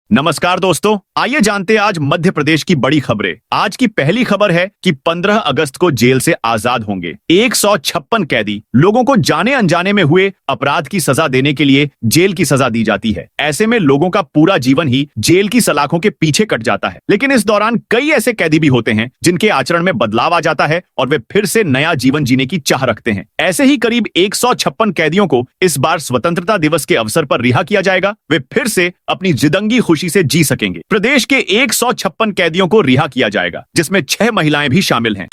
नमस्कार दोस्तों, आइए जानते हैं आज मध्य प्रदेश की बड़ी खबरें। आज की पहली खबर है कि 15 अगस्त को जेल से आजाद होंगे 156 कैदी। लोगों को जाने अनजाने में हुए अपराध की सजा देने के लिए जेल की सजा दी जाती है। ऐसे में लोगों का पूरा जीवन ही जेल की सलाखों के पीछे कट जाता है। लेकिन इस दौरान कई ऐसे कैदी भी होते हैं जिनके आचरण में बदलाव आ जाता है और वे फिर से नया जीवन जीने की चाह रखते हैं। ऐसे ही करीब 156 कैदियों को इस बार स्वतंत्रता दिवस के अवसर पर रिहा किया जाएगा। वे फिर से अपनी जिंदगी खुशी से जी सकेंगे। प्रदेश के 156 कैदियों को रिहा किया जाएगा, जिसमें 6 महिलाएं भी शामिल हैं।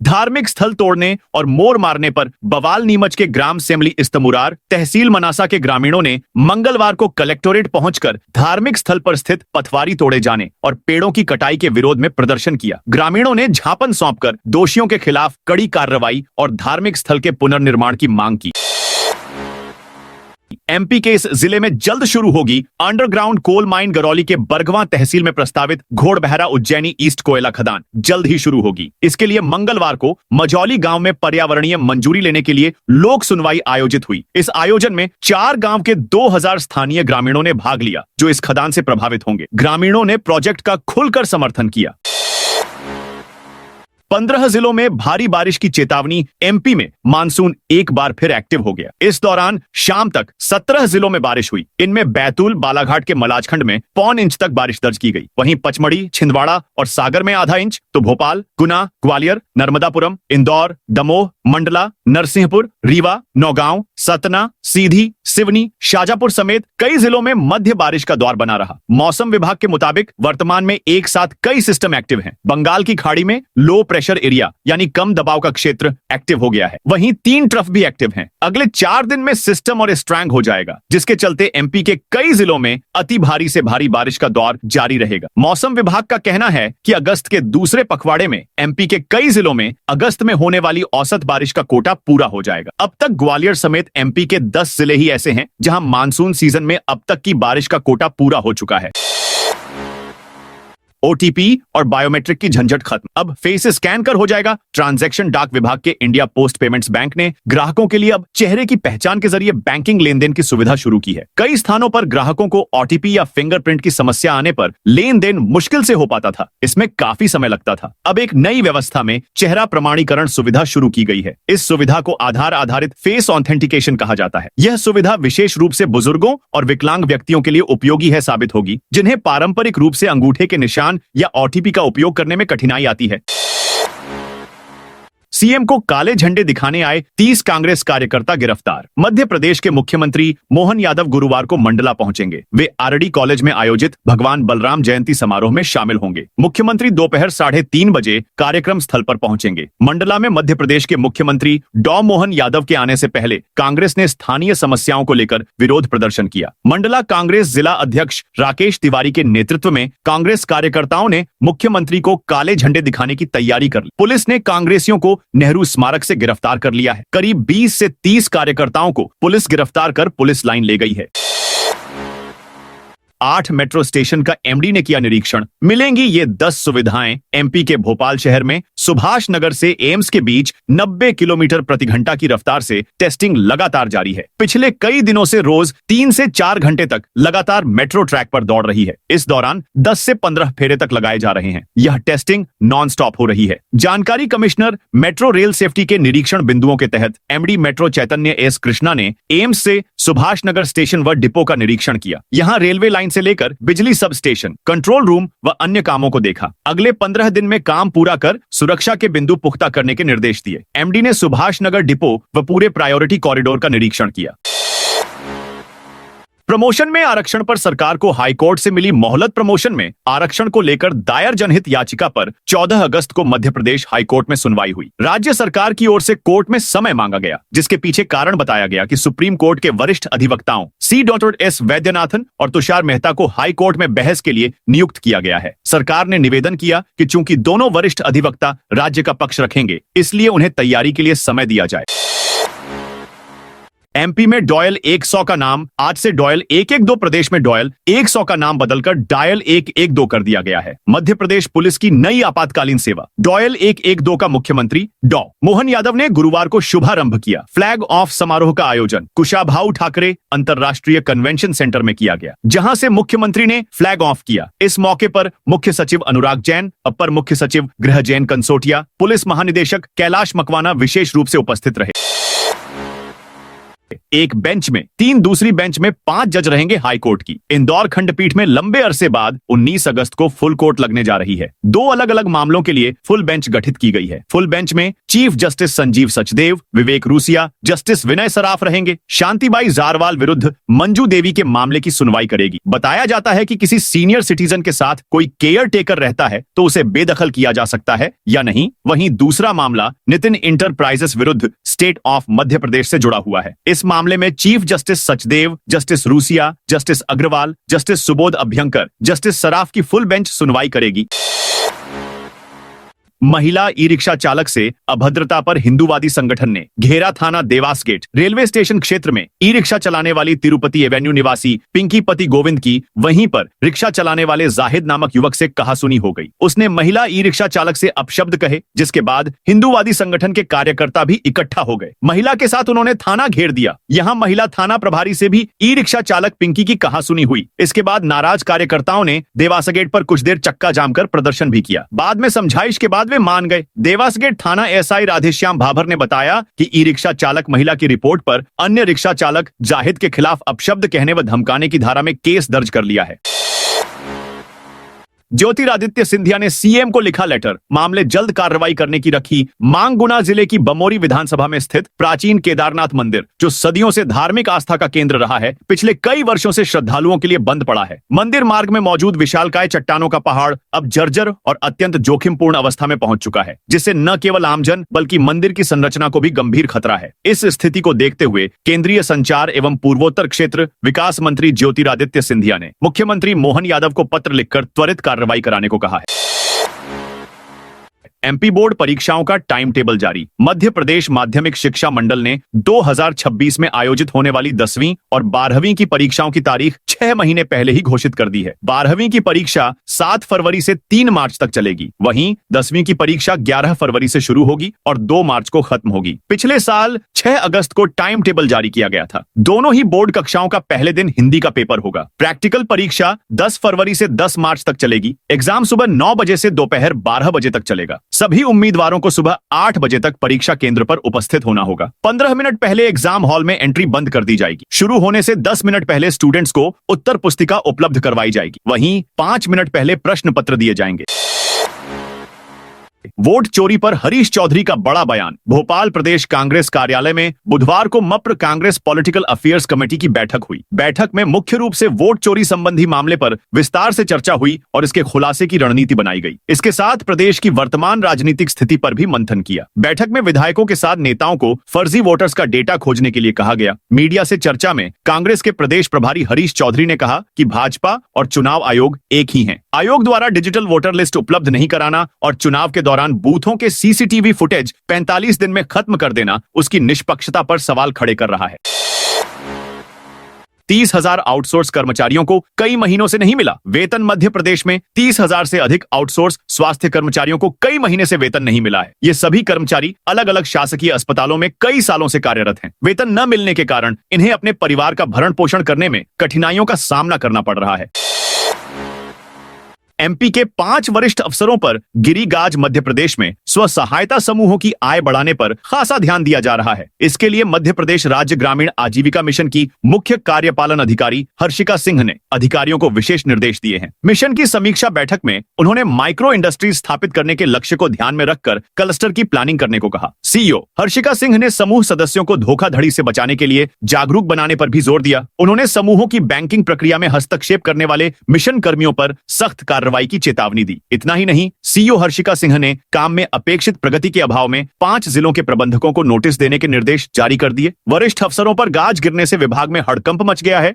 धार्मिक स्थल तोड़ने और मोर मारने पर बवाल नीमच के ग्राम सेमली इस्तमुरार तहसील मनासा के ग्रामीणों ने मंगलवार को कलेक्टोरेट पहुंचकर धार्मिक स्थल पर स्थित पथवारी तोड़े जाने और पेड़ों की कटाई के विरोध में प्रदर्शन किया। ग्रामीणों ने ज्ञापन सौंपकर दोषियों के खिलाफ कड़ी कार्रवाई और धार्मिक स्थल के पुनर्निर्माण की मांग की। एमपी के इस जिले में जल्द शुरू होगी अंडरग्राउंड कोल माइन। गरौली के बरगवां तहसील में प्रस्तावित घोड़बहरा उज्जैनी ईस्ट कोयला खदान जल्द ही शुरू होगी। इसके लिए मंगलवार को मझौली गांव में पर्यावरणीय मंजूरी लेने के लिए लोक सुनवाई आयोजित हुई। इस आयोजन में 4 गांव के 2000 स्थानीय ग्रामीणों ने भाग लिया, जो इस खदान से प्रभावित होंगे। ग्रामीणों ने प्रोजेक्ट का खुलकर समर्थन किया। 15 जिलों में भारी बारिश की चेतावनी। एमपी में मानसून एक बार फिर एक्टिव हो गया। इस दौरान शाम तक 17 जिलों में बारिश हुई। इनमें बैतूल, बालाघाट के मलाजखंड में 1.25 इंच तक बारिश दर्ज की गई। वहीं पचमढ़ी, छिंदवाड़ा और सागर में ½ इंच, तो भोपाल, गुना, ग्वालियर, नर्मदापुरम, इंदौर, दमोह, मंडला, नरसिंहपुर, रीवा, नौगांव, सतना, सीधी, सिवनी, शाजापुर समेत कई जिलों में मध्य बारिश का दौर बना रहा। मौसम विभाग के मुताबिक वर्तमान में एक साथ कई सिस्टम एक्टिव हैं। बंगाल की खाड़ी में लो प्रेशर एरिया यानी कम दबाव का क्षेत्र एक्टिव हो गया है। वहीं 3 ट्रफ भी एक्टिव हैं। अगले 4 दिन में सिस्टम और स्ट्रैंग हो जाएगा, जिसके चलते एमपी के कई जिलों में अति भारी से भारी बारिश का दौर जारी रहेगा। मौसम विभाग का कहना है कि अगस्त के दूसरे पखवाड़े में एमपी के कई जिलों में अगस्त में होने वाली औसत बारिश का कोटा पूरा हो जाएगा। अब तक ग्वालियर समेत एमपी के 10 जिले ही ऐसे हैं जहां मानसून सीजन में अब तक की बारिश का कोटा पूरा हो चुका है। ओटीपी और बायोमेट्रिक की झंझट खत्म। अब फेस स्कैन कर हो जाएगा ट्रांजैक्शन। डाक विभाग के इंडिया पोस्ट पेमेंट्स बैंक ने ग्राहकों के लिए अब चेहरे की पहचान के जरिए बैंकिंग लेन देन की सुविधा शुरू की है। कई स्थानों पर ग्राहकों को ओटीपी या फिंगरप्रिंट की समस्या आने पर लेन देन मुश्किल से हो पाता था। इसमें काफी समय लगता था। अब एक नई व्यवस्था में चेहरा प्रमाणीकरण सुविधा शुरू की गई है। इस सुविधा को आधार आधारित फेस ऑथेंटिकेशन कहा जाता है। यह सुविधा विशेष रूप से बुजुर्गों और विकलांग व्यक्तियों के लिए उपयोगी है साबित होगी, जिन्हें पारंपरिक रूप से अंगूठे के निशान या ओटीपी का उपयोग करने में कठिनाई आती है। सीएम को काले झंडे दिखाने आए 30 कांग्रेस कार्यकर्ता गिरफ्तार। मध्य प्रदेश के मुख्यमंत्री मोहन यादव गुरुवार को मंडला पहुंचेंगे। वे आरडी कॉलेज में आयोजित भगवान बलराम जयंती समारोह में शामिल होंगे। मुख्यमंत्री दोपहर 3:30 बजे कार्यक्रम स्थल पर पहुंचेंगे। मंडला में मध्य प्रदेश के मुख्यमंत्री डॉ मोहन यादव के आने से पहले कांग्रेस ने स्थानीय समस्याओं को लेकर विरोध प्रदर्शन किया। मंडला कांग्रेस जिला अध्यक्ष राकेश तिवारी के नेतृत्व में कांग्रेस कार्यकर्ताओं ने मुख्यमंत्री को काले झंडे दिखाने की तैयारी कर ली। पुलिस ने कांग्रेसियों को नेहरू स्मारक से गिरफ्तार कर लिया है। करीब 20 से 30 कार्यकर्ताओं को पुलिस गिरफ्तार कर पुलिस लाइन ले गई है। 8 मेट्रो स्टेशन का एमडी ने किया निरीक्षण। मिलेंगी ये 10 सुविधाएं। एमपी के भोपाल शहर में सुभाष नगर से एम्स के बीच 90 किलोमीटर प्रति घंटा की रफ्तार से टेस्टिंग लगातार जारी है। पिछले कई दिनों से रोज 3 से 4 घंटे तक लगातार मेट्रो ट्रैक पर दौड़ रही है। इस दौरान 10 से 15 फेरे तक लगाए जा रहे हैं। यह टेस्टिंग नॉन स्टॉप हो रही है। जानकारी कमिश्नर मेट्रो रेल सेफ्टी के निरीक्षण बिंदुओं के तहत एमडी मेट्रो चैतन्य एस कृष्णा ने एम्स से सुभाष नगर स्टेशन व डिपो का निरीक्षण किया। यहाँ रेलवे लाइन से लेकर बिजली सब स्टेशन, कंट्रोल रूम व अन्य कामों को देखा। अगले 15 दिन में काम पूरा कर सुरक्षा के बिंदु पुख्ता करने के निर्देश दिए। एमडी ने सुभाष नगर डिपो व पूरे प्रायोरिटी कॉरिडोर का निरीक्षण किया। प्रमोशन में आरक्षण पर सरकार को हाईकोर्ट से मिली मोहलत। प्रमोशन में आरक्षण को लेकर दायर जनहित याचिका पर 14 अगस्त को मध्य प्रदेश हाईकोर्ट में सुनवाई हुई। राज्य सरकार की ओर से कोर्ट में समय मांगा गया, जिसके पीछे कारण बताया गया कि सुप्रीम कोर्ट के वरिष्ठ अधिवक्ताओं C.S. वैद्यनाथन और तुषार मेहता को हाई कोर्ट में बहस के लिए नियुक्त किया गया है। सरकार ने निवेदन किया कि चूंकि दोनों वरिष्ठ अधिवक्ता राज्य का पक्ष रखेंगे, इसलिए उन्हें तैयारी के लिए समय दिया जाए। एमपी में डॉयल 100 का नाम आज से डॉयल 112 प्रदेश में डॉयल 100 का नाम बदलकर डायल 112 कर दिया गया है। मध्य प्रदेश पुलिस की नई आपातकालीन सेवा डॉयल 112 का मुख्यमंत्री डॉ मोहन यादव ने गुरुवार को शुभारंभ किया। फ्लैग ऑफ समारोह का आयोजन कुशाभाऊ ठाकरे अंतरराष्ट्रीय कन्वेंशन सेंटर में किया गया, जहां से मुख्यमंत्री ने फ्लैग ऑफ किया। इस मौके पर मुख्य सचिव अनुराग जैन, अपर मुख्य सचिव गृह जैन कंसोटिया, पुलिस महानिदेशक कैलाश मकवाना विशेष रूप से उपस्थित रहे। एक बेंच में 3, दूसरी बेंच में 5 जज रहेंगे हाई कोर्ट की। इंदौर खंडपीठ में लंबे अरसे बाद 19 अगस्त को फुल कोर्ट लगने जा रही है। 2 अलग अलग मामलों के लिए फुल बेंच गठित की गई है। फुल बेंच में चीफ जस्टिस संजीव सचदेव, विवेक रूसिया, जस्टिस विनय सराफ रहेंगे। शांतिबाई जारवाल विरुद्ध मंजू देवी के मामले की सुनवाई करेगी। बताया जाता है कि किसी सीनियर सिटीजन के साथ कोई केयर टेकर रहता है तो उसे बेदखल किया जा सकता है या नहीं। वहीं दूसरा मामला नितिन इंटरप्राइजेस विरुद्ध स्टेट ऑफ मध्य प्रदेश से जुड़ा हुआ है। इस मामले में chief justice Sachdev, justice Rusia, justice Agrawal, justice Subodh Abhyankar, justice Saraf की फुल बेंच सुनवाई करेगी। महिला ई रिक्शा चालक से अभद्रता पर हिंदूवादी संगठन ने घेरा थाना देवास गेट। रेलवे स्टेशन क्षेत्र में ई रिक्शा चलाने वाली तिरुपति एवेन्यू निवासी पिंकी पति गोविंद की वहीं पर रिक्शा चलाने वाले जाहिद नामक युवक से कहासुनी हो गई। उसने महिला ई रिक्शा चालक से अपशब्द कहे, जिसके बाद हिंदूवादी संगठन के कार्यकर्ता भी इकट्ठा हो गए। महिला के साथ उन्होंने थाना घेर दिया। यहाँ महिला थाना प्रभारी से भी ई रिक्शा चालक पिंकी की कहासुनी हुई। इसके बाद नाराज कार्यकर्ताओं ने देवास गेट पर कुछ देर चक्का जाम कर प्रदर्शन भी किया। बाद में समझाइश के बाद वे मान गए। देवास गेट थाना एसआई राधेश्याम भाभर ने बताया कि ई रिक्शा चालक महिला की रिपोर्ट पर अन्य रिक्शा चालक जाहिद के खिलाफ अपशब्द कहने व धमकाने की धारा में केस दर्ज कर लिया है। ज्योतिरादित्य सिंधिया ने सीएम को लिखा लेटर, मामले जल्द कार्रवाई करने की रखी मांग। गुना जिले की बमोरी विधानसभा में स्थित प्राचीन केदारनाथ मंदिर, जो सदियों से धार्मिक आस्था का केंद्र रहा है, पिछले कई वर्षों से श्रद्धालुओं के लिए बंद पड़ा है। मंदिर मार्ग में मौजूद विशालकाय चट्टानों का पहाड़ अब जर्जर और अत्यंत जोखिमपूर्ण अवस्था में पहुंच चुका है, जिससे न केवल आमजन बल्कि मंदिर की संरचना को भी गंभीर खतरा है। इस स्थिति को देखते हुए केंद्रीय संचार एवं पूर्वोत्तर क्षेत्र विकास मंत्री ज्योतिरादित्य सिंधिया ने मुख्यमंत्री मोहन यादव को पत्र लिखकर त्वरित कार्रवाई कराने को कहा है। एमपी बोर्ड परीक्षाओं का टाइम टेबल जारी। मध्य प्रदेश माध्यमिक शिक्षा मंडल ने 2026 में आयोजित होने वाली 10वीं और 12वीं की परीक्षाओं की तारीख 6 महीने पहले ही घोषित कर दी है। 12वीं की परीक्षा 7 फरवरी से 3 मार्च तक चलेगी। वहीं 10वीं की परीक्षा 11 फरवरी से शुरू होगी और 2 मार्च को खत्म होगी। पिछले साल 6 अगस्त को टाइम टेबल जारी किया गया था। दोनों ही बोर्ड कक्षाओं का पहले दिन हिंदी का पेपर होगा। प्रैक्टिकल परीक्षा 10 फरवरी से 10 मार्च तक चलेगी। एग्जाम सुबह 9 बजे से दोपहर 12 बजे तक चलेगा। सभी उम्मीदवारों को सुबह 8 बजे तक परीक्षा केंद्र पर उपस्थित होना होगा। 15 मिनट पहले एग्जाम हॉल में एंट्री बंद कर दी जाएगी। शुरू होने से 10 मिनट पहले स्टूडेंट्स को उत्तर पुस्तिका उपलब्ध करवाई जाएगी। वहीं 5 मिनट पहले प्रश्न पत्र दिए जाएंगे। वोट चोरी पर हरीश चौधरी का बड़ा बयान। भोपाल प्रदेश कांग्रेस कार्यालय में बुधवार को मप्र कांग्रेस पॉलिटिकल अफेयर्स कमेटी की बैठक हुई। बैठक में मुख्य रूप से वोट चोरी संबंधी मामले पर विस्तार से चर्चा हुई और इसके खुलासे की रणनीति बनाई गई। इसके साथ प्रदेश की वर्तमान राजनीतिक स्थिति पर भी मंथन किया। बैठक में विधायकों के साथ नेताओं को फर्जी वोटर्स का डेटा खोजने के लिए कहा गया। मीडिया से चर्चा में कांग्रेस के प्रदेश प्रभारी हरीश चौधरी ने कहा कि भाजपा और चुनाव आयोग एक ही हैं। आयोग द्वारा डिजिटल वोटर लिस्ट उपलब्ध नहीं कराना और चुनाव के दौरान बूथों के सीसीटीवी फुटेज 45 दिन में खत्म कर देना उसकी निष्पक्षता पर सवाल खड़े कर रहा है। 30,000 आउटसोर्स कर्मचारियों को कई महीनों से नहीं मिला वेतन। मध्य प्रदेश में 30,000 से अधिक आउटसोर्स स्वास्थ्य कर्मचारियों को कई महीने से वेतन नहीं मिला है। ये सभी कर्मचारी अलग अलग शासकीय अस्पतालों में कई सालों से कार्यरत हैं। वेतन न मिलने के कारण इन्हें अपने परिवार का भरण पोषण करने में कठिनाइयों का सामना करना पड़ रहा है। एमपी के 5 वरिष्ठ अफसरों पर गिरी गाज। मध्य प्रदेश में स्व सहायता समूहों की आय बढ़ाने पर खासा ध्यान दिया जा रहा है। इसके लिए मध्य प्रदेश राज्य ग्रामीण आजीविका मिशन की मुख्य कार्यपालन अधिकारी हर्षिका सिंह ने अधिकारियों को विशेष निर्देश दिए हैं। मिशन की समीक्षा बैठक में उन्होंने माइक्रो इंडस्ट्री स्थापित करने के लक्ष्य को ध्यान में रखकर क्लस्टर की प्लानिंग करने को कहा। सीईओ हर्षिका सिंह ने समूह सदस्यों को धोखाधड़ी से बचाने के लिए जागरूक बनाने पर भी जोर दिया। उन्होंने समूहों की बैंकिंग प्रक्रिया में हस्तक्षेप करने वाले मिशन कर्मियों पर सख्त कार्रवाई की चेतावनी दी। इतना ही नहीं, सीईओ हर्षिका सिंह ने काम में अपेक्षित प्रगति के अभाव में 5 जिलों के प्रबंधकों को नोटिस देने के निर्देश जारी कर दिए। वरिष्ठ अफसरों पर गाज गिरने से विभाग में हड़कंप मच गया है।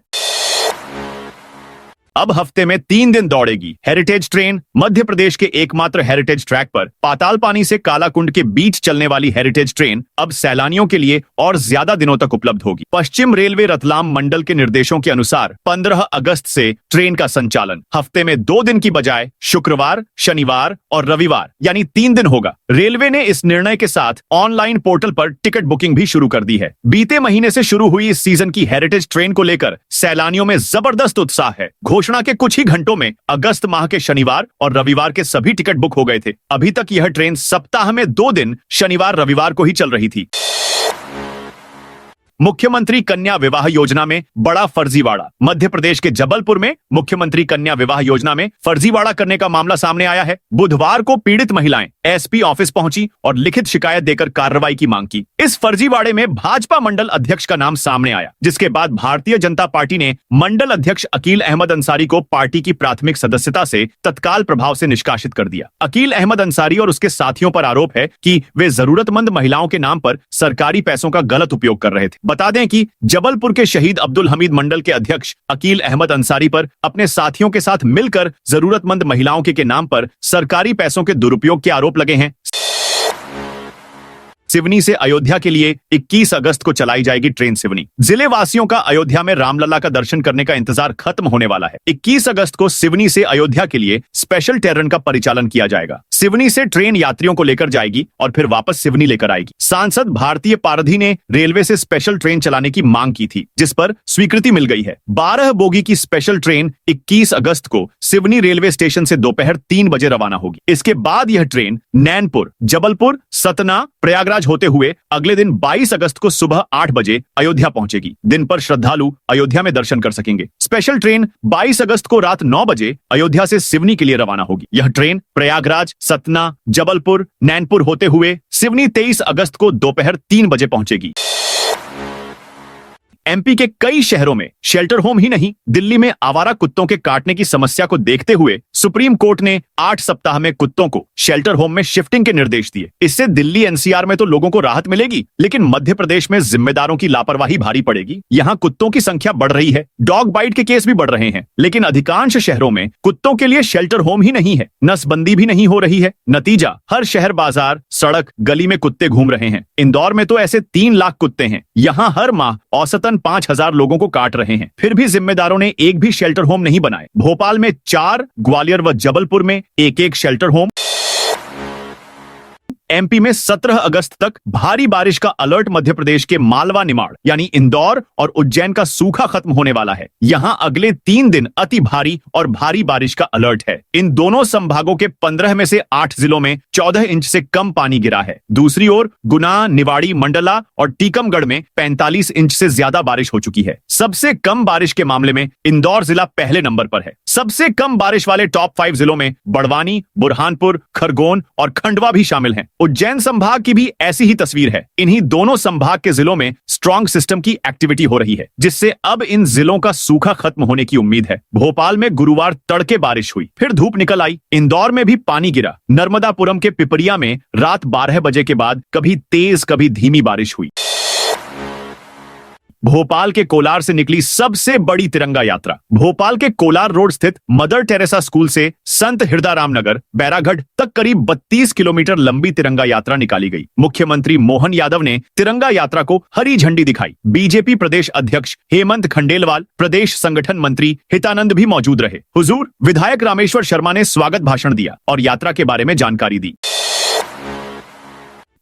अब हफ्ते में 3 दिन दौड़ेगी हेरिटेज ट्रेन। मध्य प्रदेश के एकमात्र हेरिटेज ट्रैक पर पाताल पानी से कालाकुंड के बीच चलने वाली हेरिटेज ट्रेन अब सैलानियों के लिए और ज्यादा दिनों तक उपलब्ध होगी। पश्चिम रेलवे रतलाम मंडल के निर्देशों के अनुसार 15 अगस्त से ट्रेन का संचालन हफ्ते में 2 दिन की बजाय शुक्रवार, शनिवार और रविवार यानी 3 दिन होगा। रेलवे ने इस निर्णय के साथ ऑनलाइन पोर्टल पर टिकट बुकिंग भी शुरू कर दी है। बीते महीने से शुरू हुई इस सीजन की हेरिटेज ट्रेन को लेकर सैलानियों में जबरदस्त उत्साह है। घोषणा के कुछ ही घंटों में अगस्त माह के शनिवार और रविवार के सभी टिकट बुक हो गए थे। अभी तक यह ट्रेन सप्ताह में 2 दिन शनिवार रविवार को ही चल रही थी। मुख्यमंत्री कन्या विवाह योजना में बड़ा फर्जीवाड़ा। मध्य प्रदेश के जबलपुर में मुख्यमंत्री कन्या विवाह योजना में फर्जीवाड़ा करने का मामला सामने आया है। बुधवार को पीड़ित महिलाएं एसपी ऑफिस पहुंची और लिखित शिकायत देकर कार्रवाई की मांग की। इस फर्जीवाड़े में भाजपा मंडल अध्यक्ष का नाम सामने आया, जिसके बाद भारतीय जनता पार्टी ने मंडल अध्यक्ष अकील अहमद अंसारी को पार्टी की प्राथमिक सदस्यता से तत्काल प्रभाव से निष्कासित कर दिया। अकील अहमद अंसारी और उसके साथियों पर आरोप है कि वे जरूरतमंद महिलाओं के नाम पर सरकारी पैसों का गलत उपयोग कर रहे थे। बता दें कि जबलपुर के शहीद अब्दुल हमीद मंडल के अध्यक्ष अकील अहमद अंसारी पर अपने साथियों के साथ मिलकर जरूरतमंद महिलाओं के नाम पर सरकारी पैसों के दुरुपयोग के आरोप लगे हैं। सिवनी से अयोध्या के लिए 21 अगस्त को चलाई जाएगी ट्रेन सिवनी। जिले वासियों का अयोध्या में रामलला का दर्शन करने का इंतजार खत्म होने वाला है। 21 अगस्त को सिवनी से अयोध्या के लिए स्पेशल ट्रेन का परिचालन किया जाएगा। सिवनी से ट्रेन यात्रियों को लेकर जाएगी और फिर वापस सिवनी लेकर आएगी। सांसद भारतीय पारधी ने रेलवे से स्पेशल ट्रेन चलाने की मांग की थी, जिस पर स्वीकृति मिल गई है। 12 बोगी की स्पेशल ट्रेन 21 अगस्त को सिवनी रेलवे स्टेशन से दोपहर 3 बजे रवाना होगी। इसके बाद यह ट्रेन नैनपुर, जबलपुर, सतना, प्रयागराज होते हुए अगले दिन 22 अगस्त को सुबह 8 बजे अयोध्या पहुंचेगी। दिन पर श्रद्धालु अयोध्या में दर्शन कर सकेंगे। स्पेशल ट्रेन 22 अगस्त को रात 9 बजे अयोध्या से सिवनी के लिए रवाना होगी। यह ट्रेन प्रयागराज, सतना, जबलपुर, नैनपुर होते हुए सिवनी 23 अगस्त को दोपहर 3 बजे पहुंचेगी। एमपी के कई शहरों में शेल्टर होम ही नहीं, दिल्ली में आवारा कुत्तों के काटने की समस्या को देखते हुए सुप्रीम कोर्ट ने 8 सप्ताह में कुत्तों को शेल्टर होम में शिफ्टिंग के निर्देश दिए। इससे दिल्ली एनसीआर में तो लोगों को राहत मिलेगी, लेकिन मध्य प्रदेश में जिम्मेदारों की लापरवाही भारी पड़ेगी। यहाँ कुत्तों की संख्या बढ़ रही है, डॉग बाइट के केस भी बढ़ रहे हैं, लेकिन अधिकांश शहरों में कुत्तों के लिए शेल्टर होम ही नहीं है, नसबंदी भी नहीं हो रही है। नतीजा, हर शहर, बाजार, सड़क, गली में कुत्ते घूम रहे हैं। इंदौर में तो ऐसे 3 लाख कुत्ते हैं। यहाँ हर माह औसतन 5,000 लोगों को काट रहे हैं, फिर भी जिम्मेदारों ने एक भी शेल्टर होम नहीं बनाए। भोपाल में 4, ग्वालियर व जबलपुर में एक शेल्टर होम। एमपी में 17 अगस्त तक भारी बारिश का अलर्ट। मध्य प्रदेश के मालवा, निमाड़ यानी इंदौर और उज्जैन का सूखा खत्म होने वाला है। यहां अगले 3 दिन अति भारी और भारी बारिश का अलर्ट है। इन दोनों संभागों के 15 में से 8 जिलों में 14 इंच से कम पानी गिरा है। दूसरी ओर गुना, निवाड़ी, मंडला और टीकमगढ़ में 45 इंच से ज्यादा बारिश हो चुकी है। सबसे कम बारिश के मामले में इंदौर जिला पहले नंबर पर है। सबसे कम बारिश वाले टॉप 5 जिलों में बड़वानी, बुरहानपुर, खरगोन और खंडवा भी शामिल हैं। उज्जैन संभाग की भी ऐसी ही तस्वीर है। इन्हीं दोनों संभाग के जिलों में स्ट्रॉन्ग सिस्टम की एक्टिविटी हो रही है, जिससे अब इन जिलों का सूखा खत्म होने की उम्मीद है। भोपाल में गुरुवार तड़के बारिश हुई, फिर धूप निकल आई। इंदौर में भी पानी गिरा। नर्मदापुरम के पिपरिया में रात 12 बजे के बाद कभी तेज कभी धीमी बारिश हुई। भोपाल के कोलार से निकली सबसे बड़ी तिरंगा यात्रा। भोपाल के कोलार रोड स्थित मदर टेरेसा स्कूल से संत हिरदाराम नगर, बैरागढ़ तक करीब 32 किलोमीटर लंबी तिरंगा यात्रा निकाली गई। मुख्यमंत्री मोहन यादव ने तिरंगा यात्रा को हरी झंडी दिखाई। बीजेपी प्रदेश अध्यक्ष हेमंत खंडेलवाल, प्रदेश संगठन मंत्री हितानंद भी मौजूद रहे। हुजूर विधायक रामेश्वर शर्मा ने स्वागत भाषण दिया और यात्रा के बारे में जानकारी दी।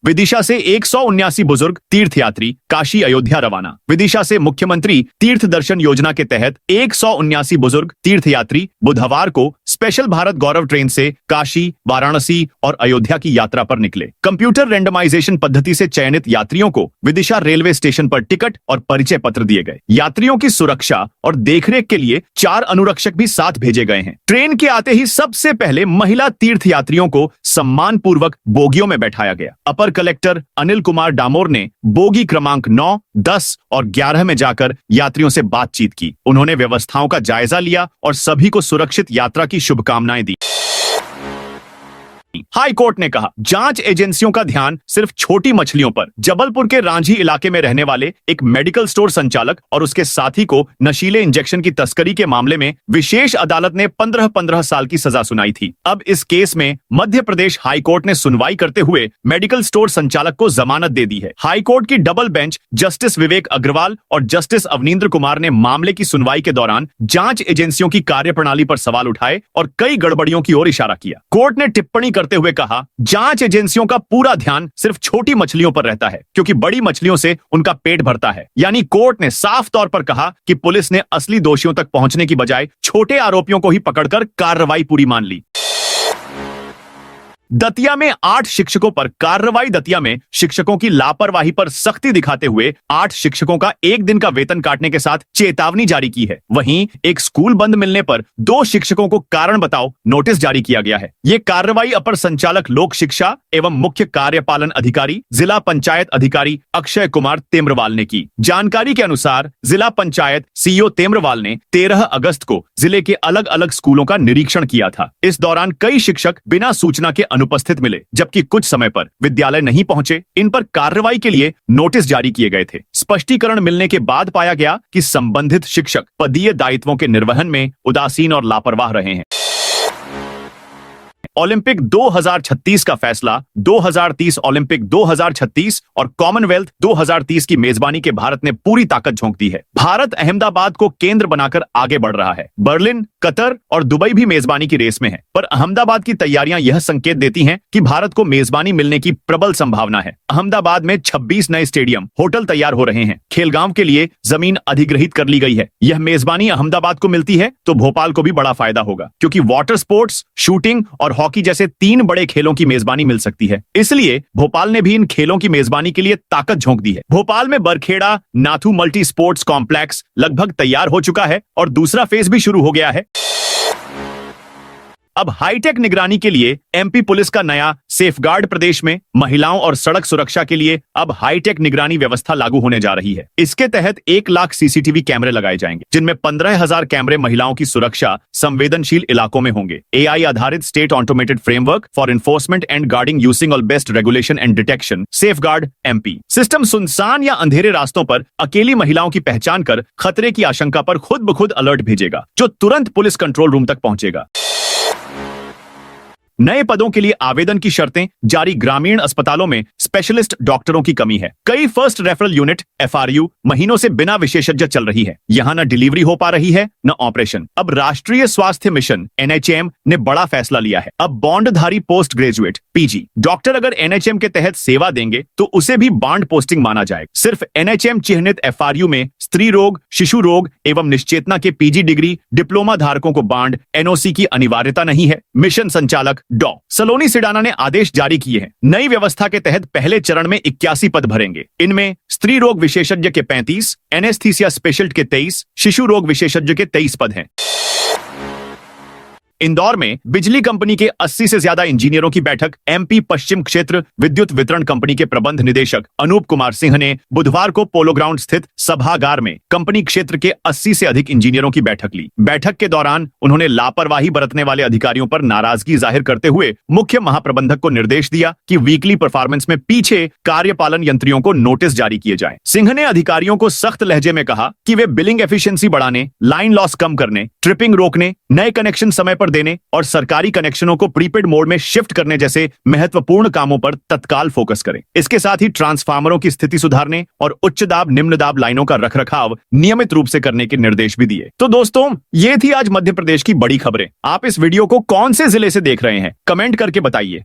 विदिशा से 179 बुजुर्ग तीर्थयात्री काशी अयोध्या रवाना। विदिशा से मुख्यमंत्री तीर्थ दर्शन योजना के तहत 179 बुजुर्ग तीर्थयात्री बुधवार को स्पेशल भारत गौरव ट्रेन से काशी, वाराणसी और अयोध्या की यात्रा पर निकले। कंप्यूटर रेंडमाइजेशन पद्धति से चयनित यात्रियों को विदिशा रेलवे स्टेशन पर टिकट और परिचय पत्र दिए गए। यात्रियों की सुरक्षा और देखरेख के लिए 4 अनुरक्षक भी साथ भेजे गए हैं। ट्रेन के आते ही सबसे पहले महिला तीर्थयात्रियों को सम्मान पूर्वक बोगियों में बैठाया गया। अपर कलेक्टर अनिल कुमार डामोर ने बोगी क्रमांक 9, 10 और 11 में जाकर यात्रियों से बातचीत की। उन्होंने व्यवस्थाओं का जायजा लिया और सभी को सुरक्षित यात्रा की शुभकामनाएं दी। हाई कोर्ट ने कहा जांच एजेंसियों का ध्यान सिर्फ छोटी मछलियों पर। जबलपुर के रांझी इलाके में रहने वाले एक मेडिकल स्टोर संचालक और उसके साथी को नशीले इंजेक्शन की तस्करी के मामले में विशेष अदालत ने 15-15 साल की सजा सुनाई थी। अब इस केस में मध्य प्रदेश हाई कोर्ट ने सुनवाई करते हुए मेडिकल स्टोर संचालक को जमानत दे दी है। हाई कोर्ट की डबल बेंच जस्टिस विवेक अग्रवाल और जस्टिस अवनींद्र कुमार ने मामले की सुनवाई के दौरान जांच एजेंसियों की कार्यप्रणाली पर सवाल उठाए और कई गड़बड़ियों की ओर इशारा किया। कोर्ट ने टिप्पणी करते हुए कहा जांच एजेंसियों का पूरा ध्यान सिर्फ छोटी मछलियों पर रहता है क्योंकि बड़ी मछलियों से उनका पेट भरता है। यानी कोर्ट ने साफ तौर पर कहा कि पुलिस ने असली दोषियों तक पहुंचने की बजाय छोटे आरोपियों को ही पकड़कर कार्रवाई पूरी मान ली। दतिया में 8 शिक्षकों पर कार्रवाई। दतिया में शिक्षकों की लापरवाही पर सख्ती दिखाते हुए 8 शिक्षकों का एक दिन का वेतन काटने के साथ चेतावनी जारी की है। वहीं एक स्कूल बंद मिलने पर 2 शिक्षकों को कारण बताओ नोटिस जारी किया गया है। ये कार्रवाई अपर संचालक लोक शिक्षा एवं मुख्य कार्यपालन अधिकारी जिला पंचायत अधिकारी अक्षय कुमार तेम्रवाल ने की। जानकारी के अनुसार जिला पंचायत सीईओ तेम्रवाल ने 13 अगस्त को जिले के अलग अलग स्कूलों का निरीक्षण किया था। इस दौरान कई शिक्षक बिना सूचना के अनुपस्थित मिले, जबकि कुछ समय पर विद्यालय नहीं पहुंचे। इन पर कार्रवाई के लिए नोटिस जारी किए गए थे। स्पष्टीकरण मिलने के बाद पाया गया कि संबंधित शिक्षक पदीय दायित्वों के निर्वहन में उदासीन और लापरवाह रहे हैं। ओलंपिक 2036 का फैसला। 2030 ओलंपिक 2036 और कॉमनवेल्थ 2030 की मेजबानी के भारत ने पूरी ताकत झोंक दी है। भारत अहमदाबाद को केंद्र बनाकर आगे बढ़ रहा है। बर्लिन, कतर और दुबई भी मेजबानी की रेस में है, पर अहमदाबाद की तैयारियां यह संकेत देती हैं कि भारत को मेजबानी मिलने की प्रबल संभावना है। अहमदाबाद में 26 नए स्टेडियम, होटल तैयार हो रहे हैं। खेलगांव के लिए जमीन अधिग्रहित कर ली गई है। यह मेजबानी अहमदाबाद को मिलती है तो भोपाल को भी बड़ा फायदा होगा, क्योंकि वाटर स्पोर्ट्स, शूटिंग और हॉकी जैसे 3 बड़े खेलों की मेजबानी मिल सकती है। इसलिए भोपाल ने भी इन खेलों की मेजबानी के लिए ताकत झोंक दी है। भोपाल में Barkheda Nathu multi sports complex लगभग तैयार हो चुका है और दूसरा फेज भी शुरू हो गया है। अब हाईटेक निगरानी के लिए एमपी पुलिस का नया सेफगार्ड प्रदेश में महिलाओं और सड़क सुरक्षा के लिए अब हाईटेक निगरानी व्यवस्था लागू होने जा रही है। इसके तहत 1 लाख सीसीटीवी कैमरे लगाए जाएंगे, जिनमें 15,000 कैमरे महिलाओं की सुरक्षा संवेदनशील इलाकों में होंगे। एआई आधारित state automated framework for enforcement and guarding using all best regulation and detection safeguard MP system सुनसान या अंधेरे रास्तों पर अकेली महिलाओं की पहचान कर खतरे की आशंका पर खुद ब खुद अलर्ट भेजेगा, जो तुरंत पुलिस कंट्रोल रूम तक पहुंचेगा। नए पदों के लिए आवेदन की शर्तें जारी। ग्रामीण अस्पतालों में स्पेशलिस्ट डॉक्टरों की कमी है। कई फर्स्ट रेफरल यूनिट एफआरयू महीनों से बिना विशेषज्ञ चल रही है। यहां न डिलीवरी हो पा रही है न ऑपरेशन। अब राष्ट्रीय स्वास्थ्य मिशन एनएचएम ने बड़ा फैसला लिया है। अब बॉन्डधारी पोस्ट ग्रेजुएट पीजी डॉक्टर अगर एनएचएम के तहत सेवा देंगे तो उसे भी बॉन्ड पोस्टिंग माना जाएगा। सिर्फ एनएचएम चिन्हित एफआरयू में स्त्री रोग, शिशु रोग एवं निश्चेतना के पीजी डिग्री डिप्लोमा धारकों को बॉन्ड एनओसी की अनिवार्यता नहीं है। मिशन संचालक डॉ सलोनी सिडाना ने आदेश जारी किए हैं। नई व्यवस्था के तहत पहले चरण में 81 पद भरेंगे। इनमें स्त्री रोग विशेषज्ञ के 35, एनेस्थीसिया स्पेशलिस्ट के 23, शिशु रोग विशेषज्ञ के 23 पद हैं। इंदौर में बिजली कंपनी के 80 से ज्यादा इंजीनियरों की बैठक एमपी पश्चिम क्षेत्र विद्युत वितरण कंपनी के प्रबंध निदेशक अनूप कुमार सिंह ने बुधवार को पोलो ग्राउंड स्थित सभागार में कंपनी क्षेत्र के 80 से अधिक इंजीनियरों की बैठक ली। बैठक के दौरान उन्होंने लापरवाही बरतने वाले अधिकारियों पर नाराजगी जाहिर करते हुए मुख्य महाप्रबंधक को निर्देश दिया कि वीकली परफॉर्मेंस में पीछे कार्यपालन यंत्रियों को नोटिस जारी किए जाएं। सिंह ने अधिकारियों को सख्त लहजे में कहा कि वे बिलिंग एफिशिएंसी बढ़ाने, लाइन लॉस कम करने, ट्रिपिंग रोकने, नए कनेक्शन समय पर देने और सरकारी कनेक्शनों को प्रीपेड मोड में शिफ्ट करने जैसे महत्वपूर्ण कामों पर तत्काल फोकस करें। इसके साथ ही ट्रांसफार्मरों की स्थिति सुधारने और उच्च दाब निम्न दाब लाइनों का रखरखाव नियमित रूप से करने के निर्देश भी दिए। तो दोस्तों, ये थी आज मध्य प्रदेश की बड़ी खबरें। आप इस वीडियो को कौन से जिले से देख रहे हैं, कमेंट करके बताइए।